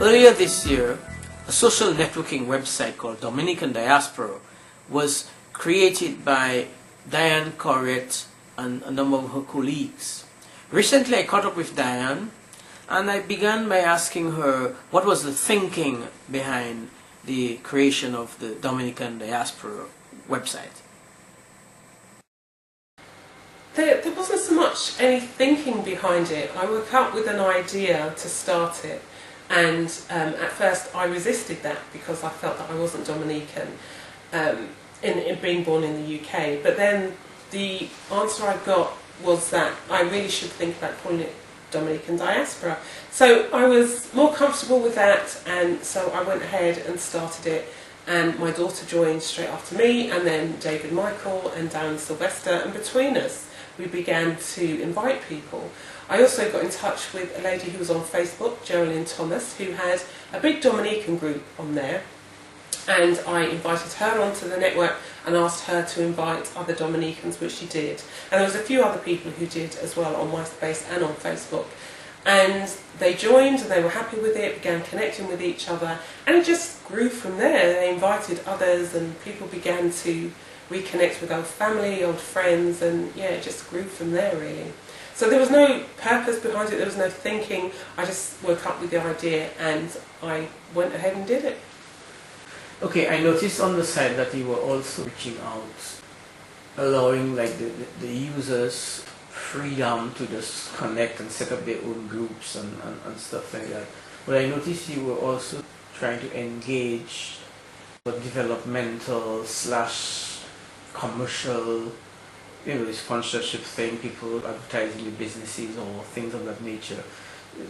Earlier this year, a social networking website called Dominican Diaspora was created by Diane Corriette and a number of her colleagues. Recently I caught up with Diane and I began by asking her what was the thinking behind the creation of the Dominican Diaspora website. There wasn't so much any thinking behind it. I woke up with an idea to start it, and at first I resisted that because I felt that I wasn't Dominican in being born in the UK. But then the answer I got was that I really should think about calling it Dominican Diaspora. So I was more comfortable with that, and so I went ahead and started it. And my daughter joined straight after me, and then David Michael and Darren Sylvester, and between us we began to invite people. I also got in touch with a lady who was on Facebook, Geraldine Thomas, who had a big Dominican group on there, and I invited her onto the network and asked her to invite other Dominicans, which she did. And there was a few other people who did as well on MySpace and on Facebook. And they joined and they were happy with it, began connecting with each other, and it just grew from there. They invited others and people began to reconnect with old family, old friends, and yeah, it just grew from there really. So there was no purpose behind it, there was no thinking. I just woke up with the idea and I went ahead and did it. Okay, I noticed on the site that you were also reaching out, allowing like the users freedom to just connect and set up their own groups and stuff like that. But I noticed you were also trying to engage the developmental / commercial, sponsorship thing, people advertising the businesses or things of that nature.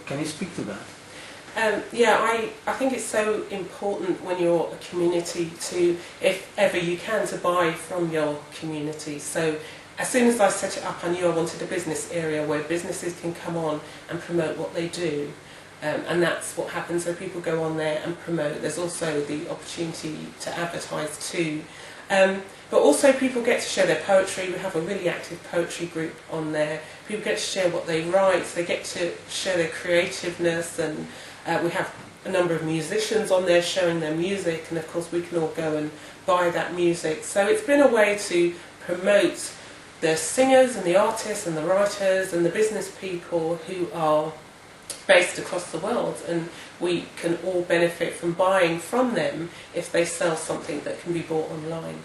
Can you speak to that? Yeah, I think it's so important when you're a community to, if ever you can, to buy from your community. So as soon as I set it up, I knew I wanted a business area where businesses can come on and promote what they do. And that's what happens, so people go on there and promote. There's also the opportunity to advertise too. But also people get to share their poetry. We have a really active poetry group on there. People get to share what they write, they get to share their creativeness, and we have a number of musicians on there sharing their music, and of course we can all go and buy that music. So it's been a way to promote the singers and the artists and the writers and the business people who are based across the world, and we can all benefit from buying from them if they sell something that can be bought online.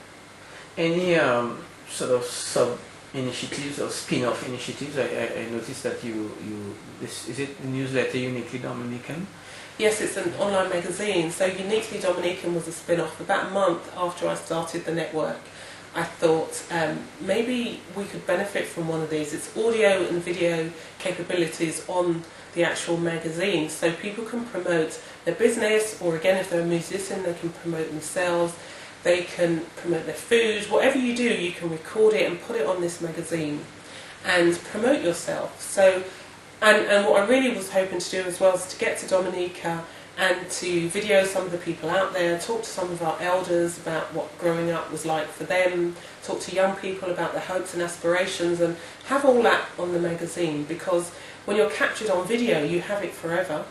Any sort of sub-initiatives or spin-off initiatives? I noticed that is it the newsletter Uniquely Dominican? Yes, it's an online magazine. So Uniquely Dominican was a spin-off. About a month after I started the network, I thought maybe we could benefit from one of these. It's audio and video capabilities on the actual magazine, so people can promote their business, or again, if they're a musician, they can promote themselves, they can promote their food. Whatever you do, you can record it and put it on this magazine and promote yourself. So, and what I really was hoping to do as well is to get to Dominica and to video some of the people out there, talk to some of our elders about what growing up was like for them, talk to young people about their hopes and aspirations, and have all that on the magazine, because when you're captured on video, you have it forever,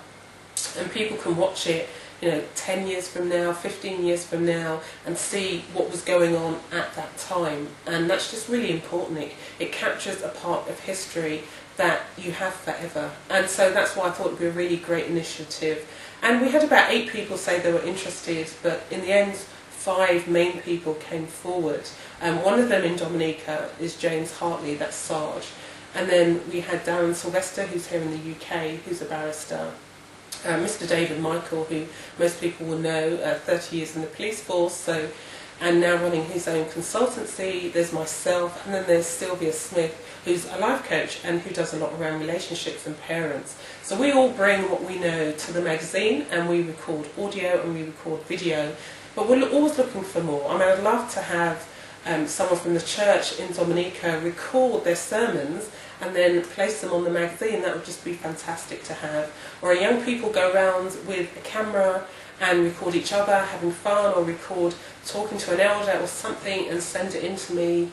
and people can watch it 10 years from now, 15 years from now, and see what was going on at that time. And that's just really important. It captures a part of history that you have forever. And so that's why I thought it would be a really great initiative. And we had about 8 people say they were interested, but in the end 5 main people came forward. One of them in Dominica is James Hartley, that's Sarge. And then we had Darren Sylvester, who's here in the UK, who's a barrister. Mr. David Michael, who most people will know, 30 years in the police force, and now running his own consultancy. There's myself, and then there's Sylvia Smith, who's a life coach and who does a lot around relationships and parents. So we all bring what we know to the magazine, and we record audio and we record video, but we're always looking for more. I mean, I'd love to have someone from the church in Dominica record their sermons and then place them on the magazine. That would just be fantastic to have. Or young people go around with a camera and record each other having fun, or record talking to an elder or something and send it in to me.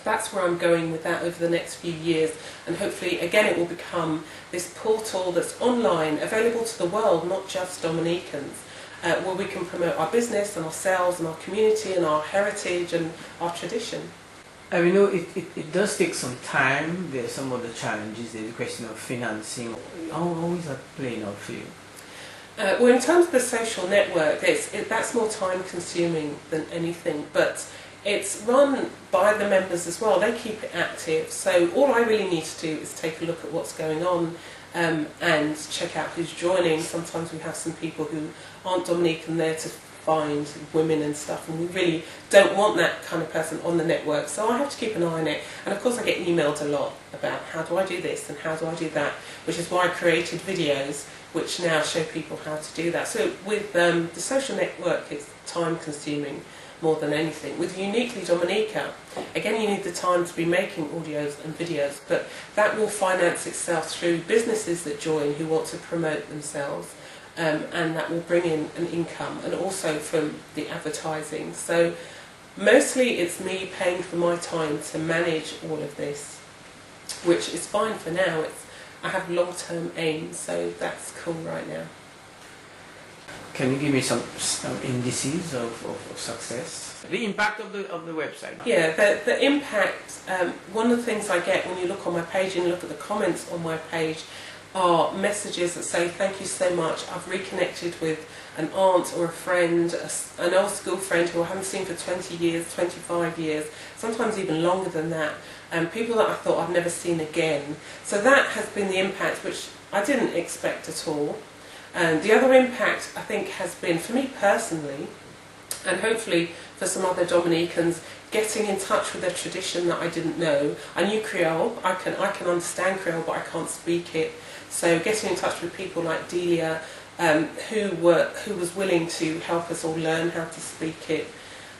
that's where I'm going with that over the next few years, and hopefully again it will become this portal that's online, available to the world, not just Dominicans, where we can promote our business and ourselves and our community and our heritage and our tradition. We know it does take some time. There's some other challenges. There's a question of financing. How is that playing out for you? Well, in terms of the social network, that's more time consuming than anything, but it's run by the members as well. They keep it active, so all I really need to do is take a look at what's going on and check out who's joining. Sometimes we have some people who aren't Dominican there to find women and stuff, and we really don't want that kind of person on the network, so I have to keep an eye on it. And of course I get emailed a lot about how do I do this and how do I do that, which is why I created videos which now show people how to do that. So with the social network, it's time consuming more than anything. With Uniquely Dominica, again, you need the time to be making audios and videos, but that will finance itself through businesses that join who want to promote themselves, and that will bring in an income, and also from the advertising. So mostly it's me paying for my time to manage all of this, which is fine for now. I have long-term aims, so that's cool right now. Can you give me some indices of success? The impact of the website? Yeah, the impact, one of the things I get when you look on my page and look at the comments on my page are messages that say, thank you so much, I've reconnected with an aunt or a friend, an old school friend who I haven't seen for 20 years, 25 years, sometimes even longer than that, and people that I thought I'd never seen again. So that has been the impact, which I didn't expect at all. And the other impact, I think, has been, for me personally, and hopefully for some other Dominicans, getting in touch with a tradition that I didn't know. I knew Creole, I can understand Creole, but I can't speak it. So getting in touch with people like Delia, who was willing to help us all learn how to speak it,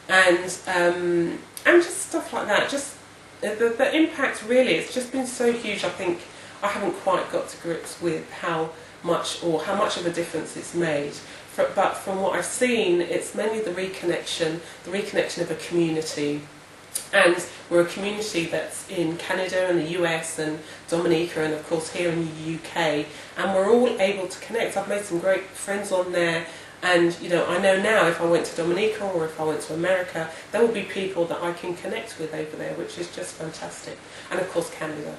and just stuff like that. Just the impact, really, it's just been so huge. I think I haven't quite got to grips with how much of a difference it's made. But from what I've seen, it's mainly the reconnection of a community. And we're a community that's in Canada and the US and Dominica and of course here in the UK, and we're all able to connect. I've made some great friends on there, and I know now if I went to Dominica or if I went to America, there will be people that I can connect with over there, which is just fantastic. And of course Canada.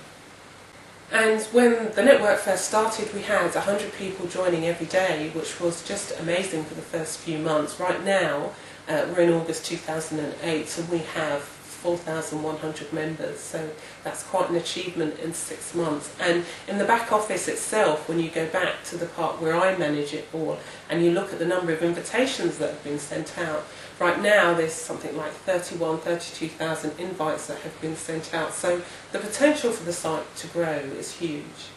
And when the network first started, we had 100 people joining every day, which was just amazing for the first few months. Right now, we're in August 2008, and we have 4,100 members, so that's quite an achievement in 6 months. And in the back office itself, when you go back to the part where I manage it all, and you look at the number of invitations that have been sent out, right now there's something like 32,000 invites that have been sent out, so the potential for the site to grow is huge.